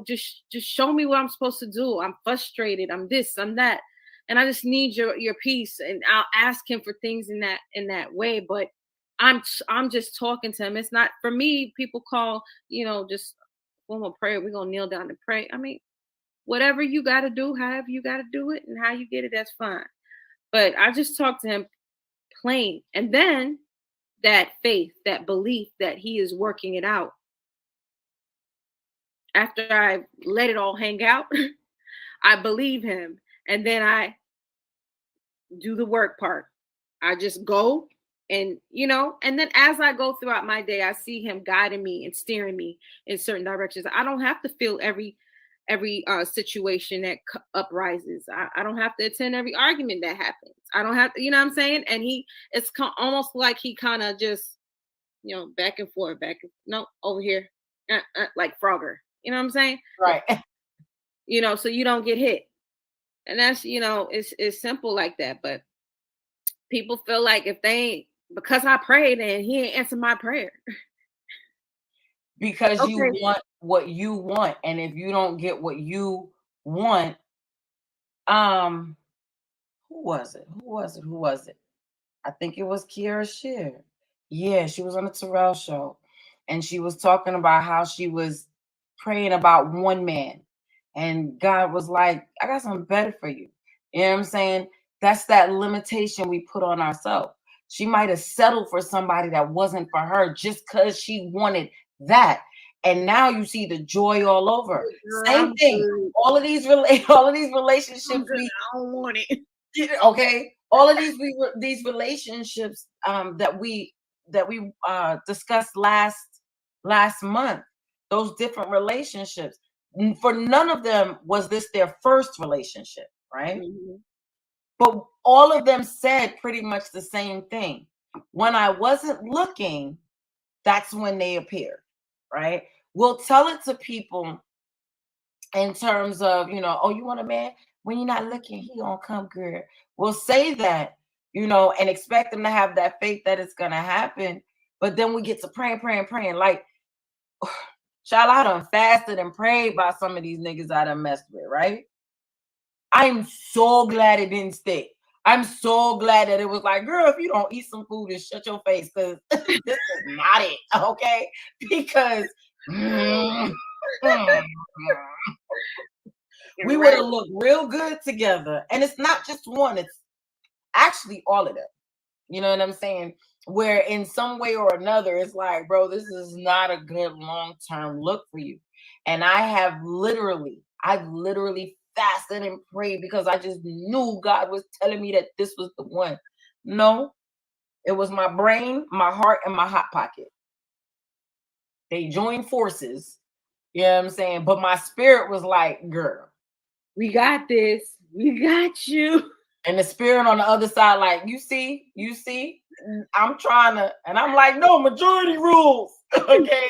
Just show me what I'm supposed to do. I'm frustrated. I'm this, I'm that. And I just need your peace, and I'll ask him for things in that way. But I'm just talking to him. It's not for me. People call, just when we'll pray, we're gonna kneel down and pray. I mean, whatever you got to do, however you got to do it, and how you get it, that's fine. But I just talk to him plain, and then that faith, that belief that he is working it out. After I let it all hang out, I believe him. And then I do the work part. I just go and, and then as I go throughout my day, I see him guiding me and steering me in certain directions. I don't have to feel every situation that uprises. I don't have to attend every argument that happens. I don't have to, you know what I'm saying? And it's almost like he kind of just, back and forth, no, over here, like Frogger. You know what I'm saying? Right. You know, so you don't get hit. And that's, you know, it's simple like that. But people feel like if they ain't, because I prayed and he ain't answered my prayer. Because you want what you want. And if you don't get what you want, who was it? I think it was Kiara Shear. Yeah, she was on the Terrell show. And she was talking about how she was praying about one man. And God was like, I got something better for you. You know what I'm saying? That's that limitation we put on ourselves. She might have settled for somebody that wasn't for her just because she wanted that. And now you see the joy all over. Same thing. All of these relationships. I don't want it. Okay. All of these relationships that we discussed last month. Those different relationships. For none of them was this their first relationship, right? Mm-hmm. But all of them said pretty much the same thing. When I wasn't looking, that's when they appeared, right? We'll tell it to people in terms of, you know, oh, you want a man? When you're not looking, he gonna come, girl. We'll say that, you know, and expect them to have that faith that it's gonna happen. But then we get to praying. Like, child, I done fasted and prayed by some of these niggas I done messed with, right? I'm so glad it didn't stick. I'm so glad that it was like, girl, if you don't eat some food and shut your face, because this is not it, okay? Because we would have looked real good together. And it's not just one, it's actually all of them. You know what I'm saying? Where in some way or another, it's like, bro, this is not a good long-term look for you. And I've literally fasted and prayed because I just knew God was telling me that this was the one. No, it was my brain, my heart, and my hot pocket. They joined forces. You know what I'm saying? But my spirit was like, girl, we got this. We got you. And the spirit on the other side, like, you see, I'm trying to, and I'm like, no, majority rules. Okay.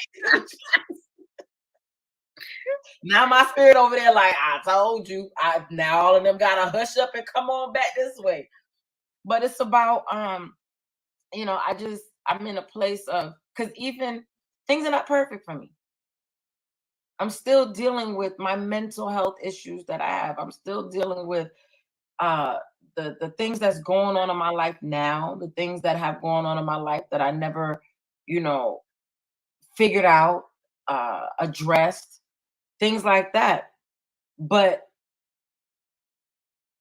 Now my spirit over there, like, I told you, now all of them gotta hush up and come on back this way. But it's about, you know, I'm in a place of, because even things are not perfect for me. I'm still dealing with my mental health issues that I have. I'm still dealing with the things that's going on in my life now, the things that have gone on in my life that I never, you know, figured out, addressed, things like that. But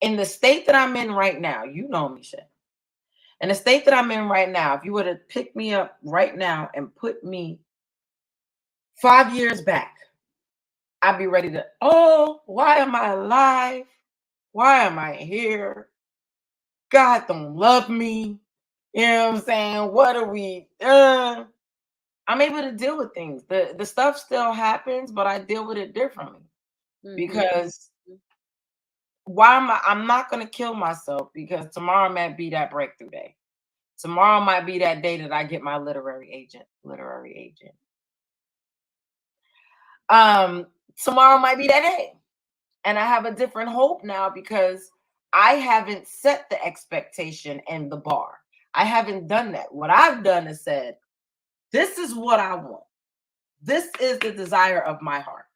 in the state that I'm in right now, you know me, Shey. In the state that I'm in right now, if you were to pick me up right now and put me 5 years back, I'd be ready to, oh, why am I alive? Why am I here? God don't love me. You know what I'm saying? What are we? I'm able to deal with things. The stuff still happens, but I deal with it differently. Mm-hmm. Because I'm not going to kill myself, because tomorrow might be that breakthrough day. Tomorrow might be that day that I get my literary agent. Tomorrow might be that day. And I have a different hope now, because I haven't set the expectation and the bar. I haven't done that. What I've done is said, this is what I want. This is the desire of my heart.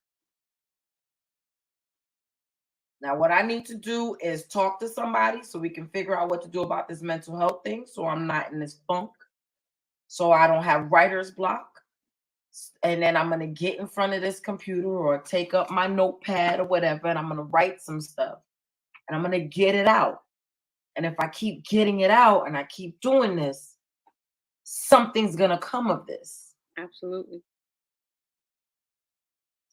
Now, what I need to do is talk to somebody so we can figure out what to do about this mental health thing, so I'm not in this funk, so I don't have writer's block. And then I'm going to get in front of this computer or take up my notepad or whatever, and I'm going to write some stuff. And I'm going to get it out. And if I keep getting it out and I keep doing this, something's going to come of this. Absolutely.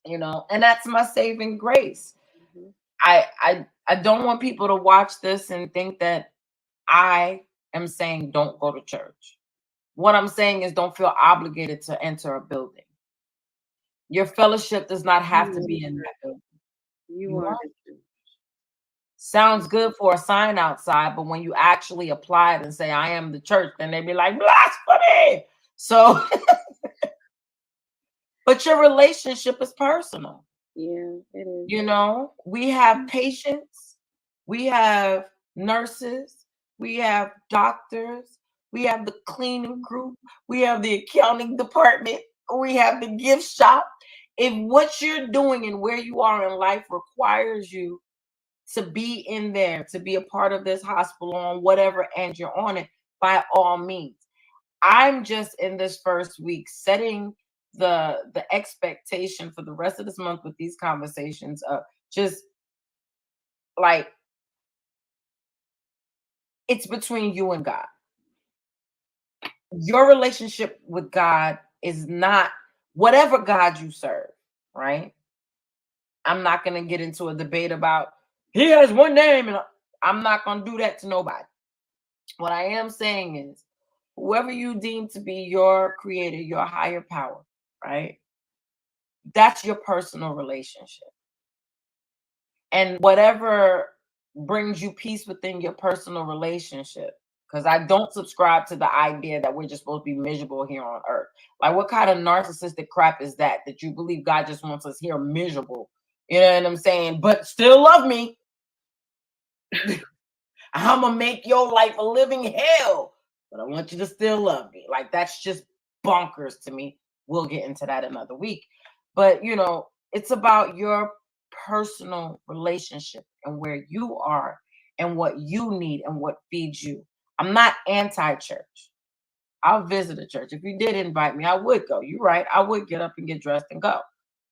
You know, and that's my saving grace. Mm-hmm. I don't want people to watch this and think that I am saying don't go to church. What I'm saying is don't feel obligated to enter a building. Your fellowship does not have to be in that building. You are. Sounds good for a sign outside, but when you actually apply it and say, I am the church, then they be like, blasphemy. So but your relationship is personal. Yeah, it is. You know, we have patients, we have nurses, we have doctors, we have the cleaning crew, we have the accounting department, we have the gift shop. If what you're doing and where you are in life requires you to be in there, to be a part of this hospital on whatever end you're on it, by all means. I'm just in this first week setting the expectation for the rest of this month with these conversations of just like it's between you and God. Your relationship with God is not whatever God you serve, right? I'm not going to get into a debate about he has one name and I'm not going to do that to nobody. What I am saying is whoever you deem to be your creator, your higher power, right? That's your personal relationship. And whatever brings you peace within your personal relationship, because I don't subscribe to the idea that we're just supposed to be miserable here on earth. Like, what kind of narcissistic crap is that you believe God just wants us here miserable? You know what I'm saying? But still love me. I'm going to make your life a living hell, but I want you to still love me. Like, that's just bonkers to me. We'll get into that another week. But, you know, it's about your personal relationship and where you are and what you need and what feeds you. I'm not anti-church. I'll visit a church. If you did invite me, I would go. You're right. I would get up and get dressed and go.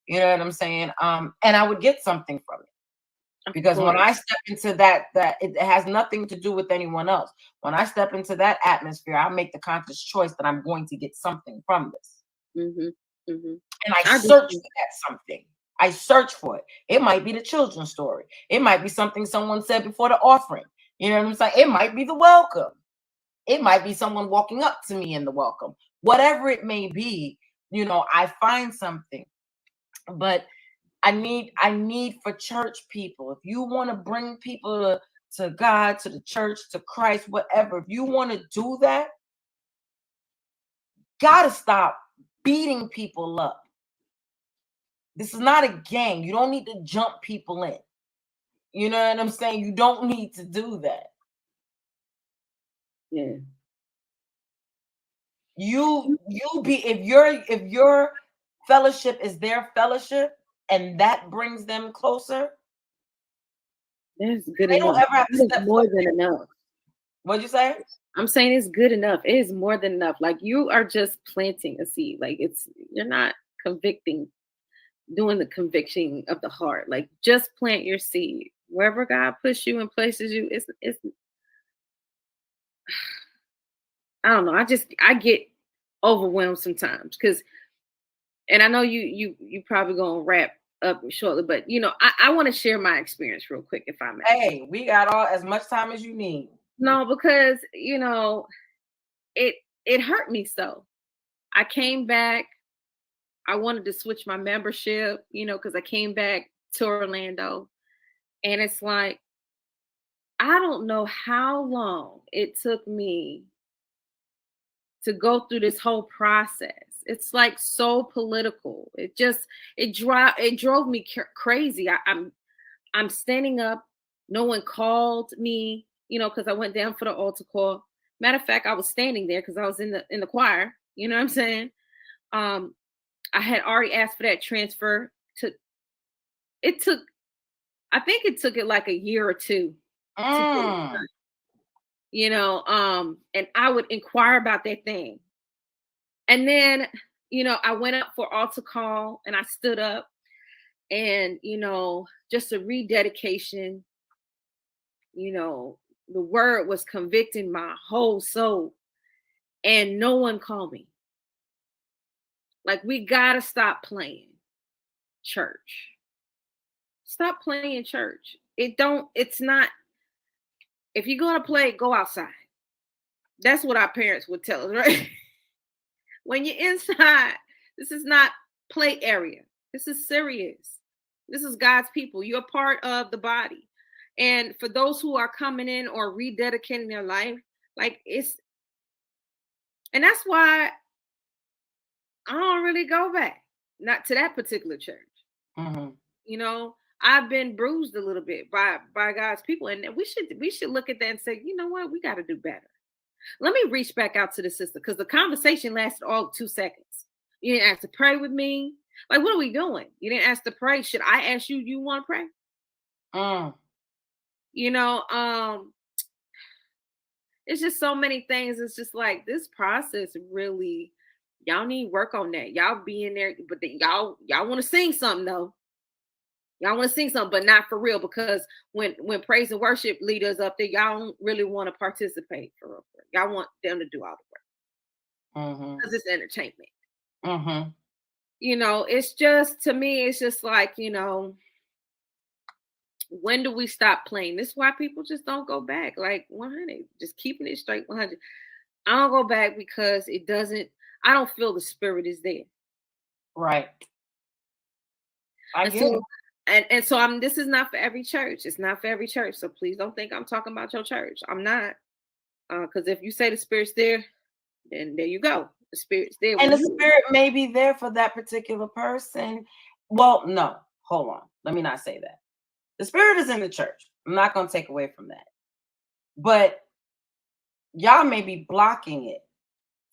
You know what I'm saying? And I would get something from it. Because when I step into that it has nothing to do with anyone else. When I step into that atmosphere, I make the conscious choice that I'm going to get something from this. Mm-hmm. Mm-hmm. And I search for that something. I search for it. It might be the children's story. It might be something someone said before the offering. You know what I'm saying? It might be the welcome. It might be someone walking up to me in the welcome. Whatever it may be, you know, I find something. But I need for church people. If you want to bring people to God, to the church, to Christ, whatever, if you want to do that, gotta stop beating people up. This is not a gang. You don't need to jump people in. You know what I'm saying? You don't need to do that. Yeah. You be if your fellowship is their fellowship and that brings them closer. That's good They enough. don't ever have to step more than enough. What'd you say? I'm saying it's good enough. It is more than enough. Like, you are just planting a seed. Like, you're not convicting, doing the conviction of the heart. Like, just plant your seed. Wherever God puts you and places you, it's I don't know. I get overwhelmed sometimes because, and I know you probably gonna wrap up shortly, but you know, I want to share my experience real quick, if I may. Hey, we got as much time as you need. No, because you know, it hurt me so. I came back. I wanted to switch my membership, you know, because I came back to Orlando, and it's like, I don't know how long it took me to go through this whole process. It's like so political. It drove me crazy. I'm standing up. No one called me, you know, because I went down for the altar call. Matter of fact, I was standing there because I was in the choir. You know what I'm saying? I had already asked for that transfer. I think it took it like a year or two. You know, and I would inquire about that thing. And then, you know, I went up for altar call and I stood up and, you know, just a rededication, you know, the word was convicting my whole soul and no one called me. Like, we got to stop playing church. Stop playing church. It's not, if you're going to play, go outside. That's what our parents would tell us, right? When you're inside, this is not play area. This is serious. This is God's people. You're part of the body. And for those who are coming in or rededicating their life, like and that's why I don't really go back. not to that particular church. Mm-hmm. You know, I've been bruised a little bit by God's people, and we should look at that and say, you know what, we got to do better. Let me reach back out to the sister because the conversation lasted all 2 seconds. You didn't ask to pray with me. Like, what are we doing? You didn't ask to pray. Should I ask you? You want to pray? You know, it's just so many things. It's just like this process really, y'all need work on that. Y'all be in there, but then y'all want to sing something though. Y'all want to sing something, but not for real, because when praise and worship leaders up there, y'all don't really want to participate for real. Y'all want them to do all the work because it's entertainment. You know, it's just, to me, it's just like, you know, when do we stop playing? This is why people just don't go back. Like 100, just keeping it straight 100. I don't go back because it doesn't. I don't feel the spirit is there. Right. I get it. And so this is not for every church. It's not for every church. So please don't think I'm talking about your church. I'm not. Because if you say the spirit's there, then there you go. The spirit's there. And the spirit may be there for that particular person. Well, no, hold on. Let me not say that. The spirit is in the church. I'm not going to take away from that. But y'all may be blocking it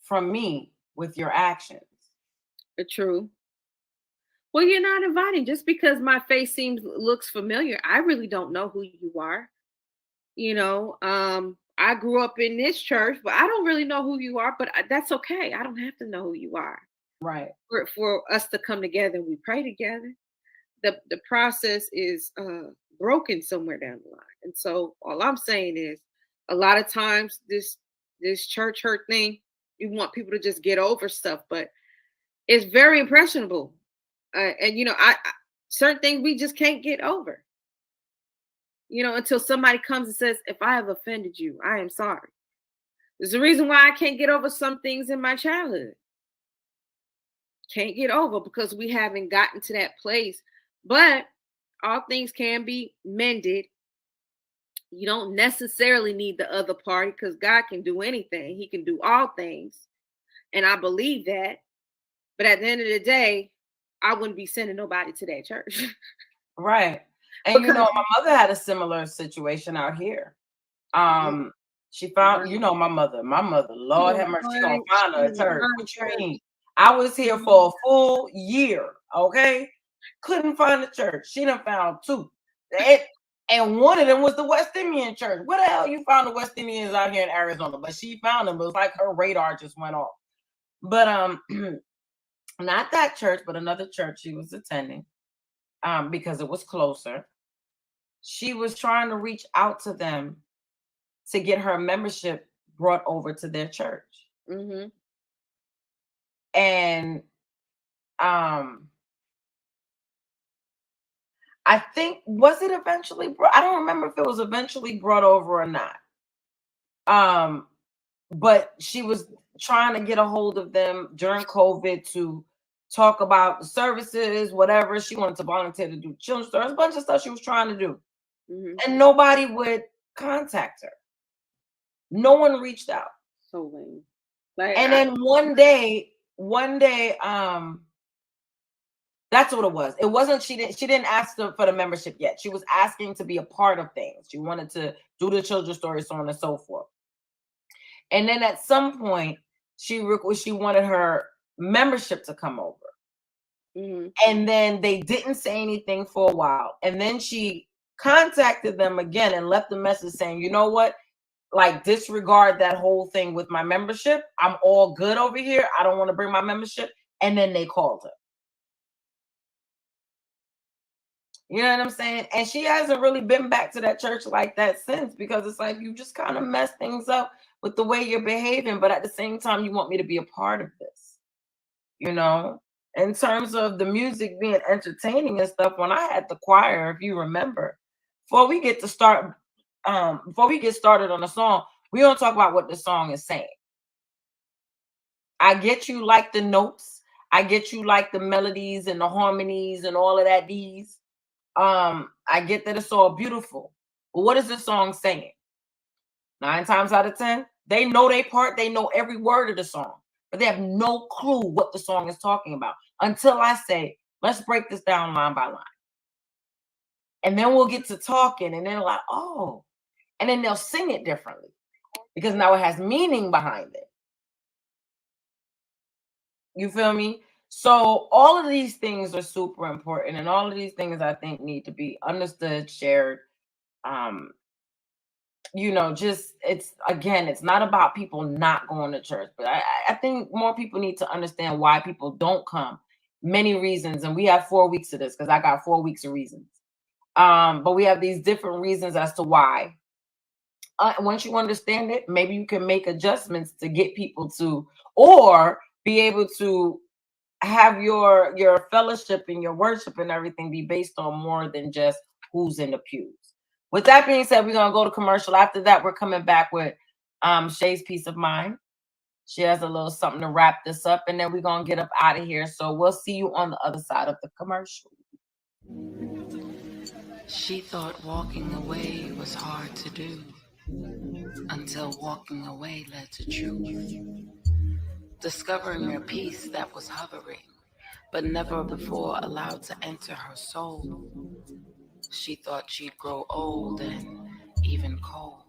from me with your actions. True. Well, you're not inviting. Just because my face looks familiar, I really don't know who you are. You know, I grew up in this church, but I don't really know who you are. But that's okay. I don't have to know who you are. Right. For us to come together and we pray together. The process is broken somewhere down the line. And so all I'm saying is, a lot of times this church hurt thing, you want people to just get over stuff, but it's very impressionable. And you know, I certain things we just can't get over. You know, until somebody comes and says, if I have offended you, I am sorry. There's a reason why I can't get over some things in my childhood. Can't get over because we haven't gotten to that place. But all things can be mended. You don't necessarily need the other party because God can do anything. He can do all things. And I believe that. But at the end of the day, I wouldn't be sending nobody to that church. Right. And because, you know, my mother had a similar situation out here. She found, you know, my mother, Lord have mercy, she gonna find her a church. What you mean? I was here for a full year, okay? Couldn't find a church. She done found 2. And one of them was the West Indian church. Where the hell you found the West Indians out here in Arizona? But she found them. It was like her radar just went off. But not that church, but another church she was attending, because it was closer. She was trying to reach out to them to get her membership brought over to their church. And I think, was it eventually brought? I don't remember if it was eventually brought over or not. But she was trying to get a hold of them during COVID to talk about the services, whatever. She wanted to volunteer to do children's stories, a bunch of stuff she was trying to do. And nobody would contact her. No one reached out. So lame. And then one day, that's what it was. It wasn't, she didn't ask for the membership yet. She was asking to be a part of things. She wanted to do the children's stories, so on and so forth. And then at some point, she wanted her membership to come over. And then they didn't say anything for a while. And then she contacted them again and left a message saying, you know what? Like, disregard that whole thing with my membership. I'm all good over here. I don't want to bring my membership. And then they called her. You know what I'm saying? And she hasn't really been back to that church like that since, because it's like, you just kind of mess things up with the way you're behaving. But at the same time, you want me to be a part of this, you know? In terms of the music being entertaining and stuff, when I had the choir, if you remember, before we get started on a song, we don't talk about what the song is saying. I get you like the notes. I get you like the melodies and the harmonies and all of that. I get that it's all beautiful. But what is the song saying? 9 times out of 10, they know their part. They know every word of the song. but they have no clue what the song is talking about until I say, let's break this down line by line. And then we'll get to talking, and then they're like, oh, and then they'll sing it differently because now it has meaning behind it. You feel me? So all of these things are super important, and all of these things I think need to be understood, shared. Just it's not about people not going to church, but I think more people need to understand why people don't come. Many reasons, and we have 4 weeks of this because I got 4 weeks of reasons. But we have these different reasons as to why. Once you understand it, maybe you can make adjustments to get people to, or be able to have your fellowship and your worship and everything be based on more than just who's in the pews. With that being said, we're gonna go to commercial. After that, we're coming back with Shey's Peace of Mind. She has a little something to wrap this up, and then we're gonna get up out of here. So we'll see you on the other side of the commercial. She thought walking away was hard to do until walking away led to truth. Discovering a peace that was hovering, but never before allowed to enter her soul. She thought she'd grow old and even cold.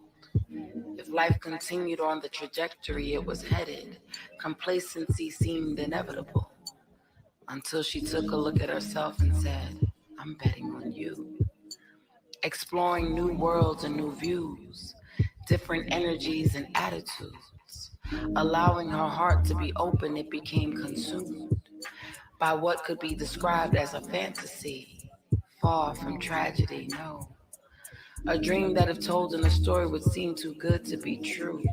If life continued on the trajectory it was headed, complacency seemed inevitable. Until she took a look at herself and said, I'm betting on you. Exploring new worlds and new views, different energies and attitudes. Allowing her heart to be open, it became consumed by what could be described as a fantasy, far from tragedy, no. A dream that if told in a story would seem too good to be true.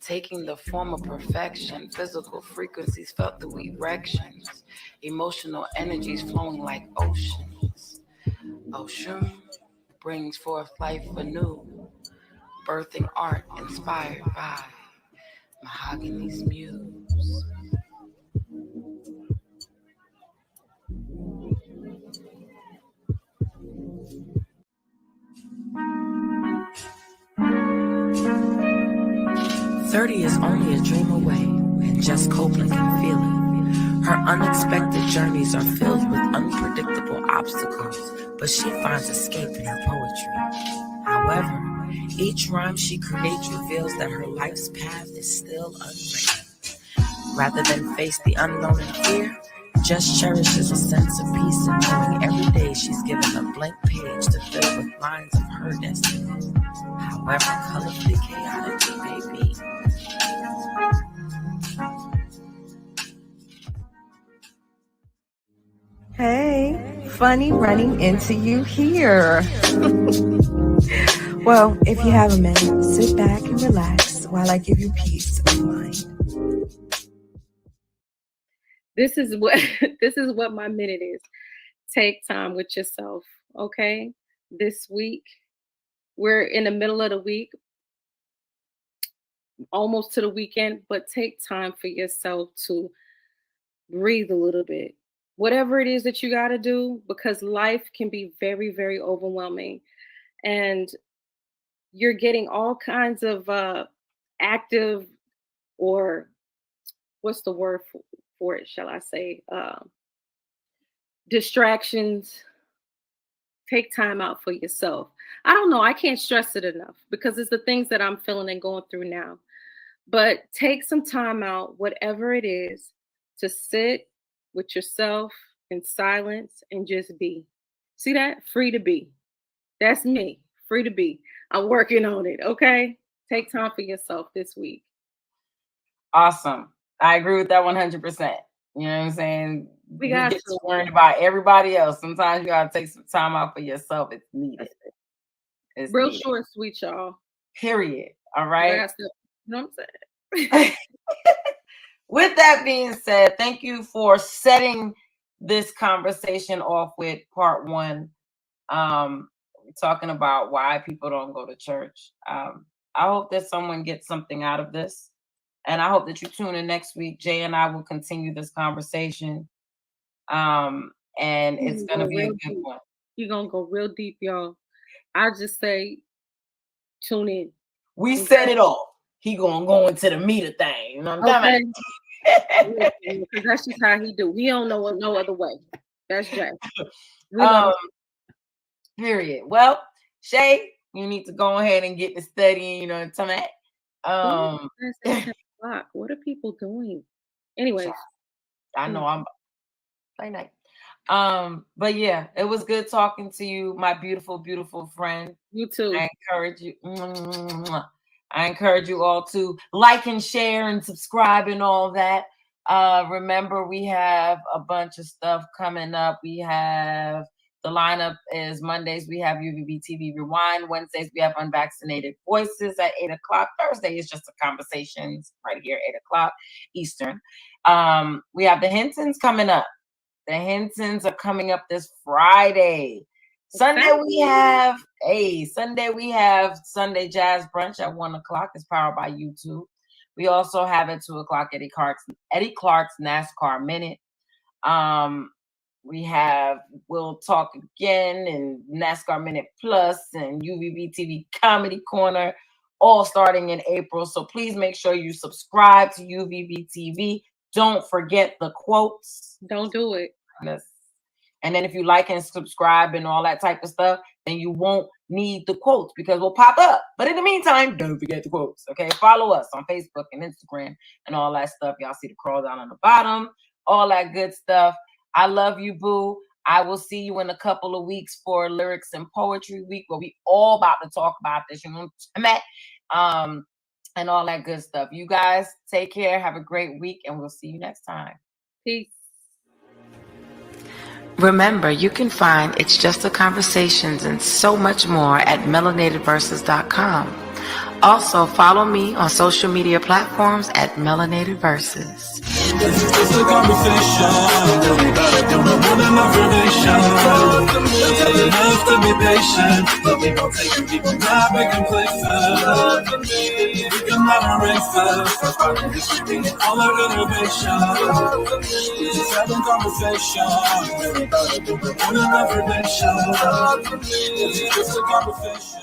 Taking the form of perfection, physical frequencies felt through erections, emotional energies flowing like oceans. Ocean brings forth life anew, birthing art inspired by Mahogany's muse. "30 is only a dream away, and Jess Copeland can feel it. Her unexpected journeys are filled with unpredictable obstacles, but she finds escape in her poetry. However, each rhyme she creates reveals that her life's path is still unwritten. Rather than face the unknown in fear, Jess cherishes a sense of peace in knowing every day she's given a blank page to fill with lines of her destiny, however colorfully chaotic it may be." Hey, funny running into you here. Well, if you have a minute, sit back and relax while I give you peace of mind. This is what my minute is. Take time with yourself, okay? This week, we're in the middle of the week, almost to the weekend, but take time for yourself to breathe a little bit. Whatever it is that you got to do, because life can be very, very overwhelming. And you're getting all kinds of active, or what's the word for it, shall I say, distractions. Take time out for yourself. I don't know. I can't stress it enough because it's the things that I'm feeling and going through now. But take some time out, whatever it is, to sit with yourself in silence and just be. See that? Free to be. That's me. Free to be. I'm working on it. Okay. Take time for yourself this week. Awesome. I agree with that 100%. You know what I'm saying? We got get to worrying about everybody else. Sometimes you gotta take some time out for yourself. It's needed. It's real needed. short, sweet, y'all. Period. All right. You know what I'm saying? With that being said, thank you for setting this conversation off with part one. Talking about why people don't go to church. I hope that someone gets something out of this. And I hope that you tune in next week. Jay and I will continue this conversation. And it's going to be a good one. You're going to go real deep, y'all. I just say, tune in. We set it off. He going to go into the meat of things. You know what I'm talking about? Because that's just how he do. He don't know no other way. That's Jay. We love Period. Well, Shey, you need to go ahead and get to studying, you know, some of that. What are people doing? Anyways. I know I'm night night. But yeah, it was good talking to you, my beautiful, beautiful friend. You too. I encourage you all to like and share and subscribe and all that. Remember, we have a bunch of stuff coming up. We have the lineup is Mondays, we have UVVTV Rewind. Wednesdays, we have Unvaccinated Voices at 8 o'clock. Thursday is Justa Conversations right here, 8 o'clock Eastern. We have the Hintons coming up. The Hintons are coming up this Friday. Sunday we have Sunday Jazz Brunch at 1 o'clock. It's powered by YouTube. We also have at 2 o'clock Eddie Clark's NASCAR Minute. We have We'll Talk Again and NASCAR Minute Plus and UVVTV Comedy Corner, all starting in April. So please make sure you subscribe to UVVTV. Don't forget the quotes. Don't do it. And then if you like and subscribe and all that type of stuff, then you won't need the quotes because we'll pop up. But in the meantime, don't forget the quotes. Okay, follow us on Facebook and Instagram and all that stuff. Y'all see the crawl down on the bottom, all that good stuff. I love you, boo. I will see you in a couple of weeks for Lyrics and Poetry Week, where we all about to talk about this. You know, and all that good stuff. You guys take care. Have a great week, and we'll see you next time. Peace. Remember, you can find It's Just a Conversations and so much more at melanatedverses.com. Also, follow me on social media platforms at Melanated Verses. This is just a conversation. Everybody don't know more than information. Tell enough to be patient, but we gon' take you deep and not be complacent. We can moderate fast, that's why we're distributing all our innovation. We're just having conversation. Everybody don't know more than information. This is just a conversation.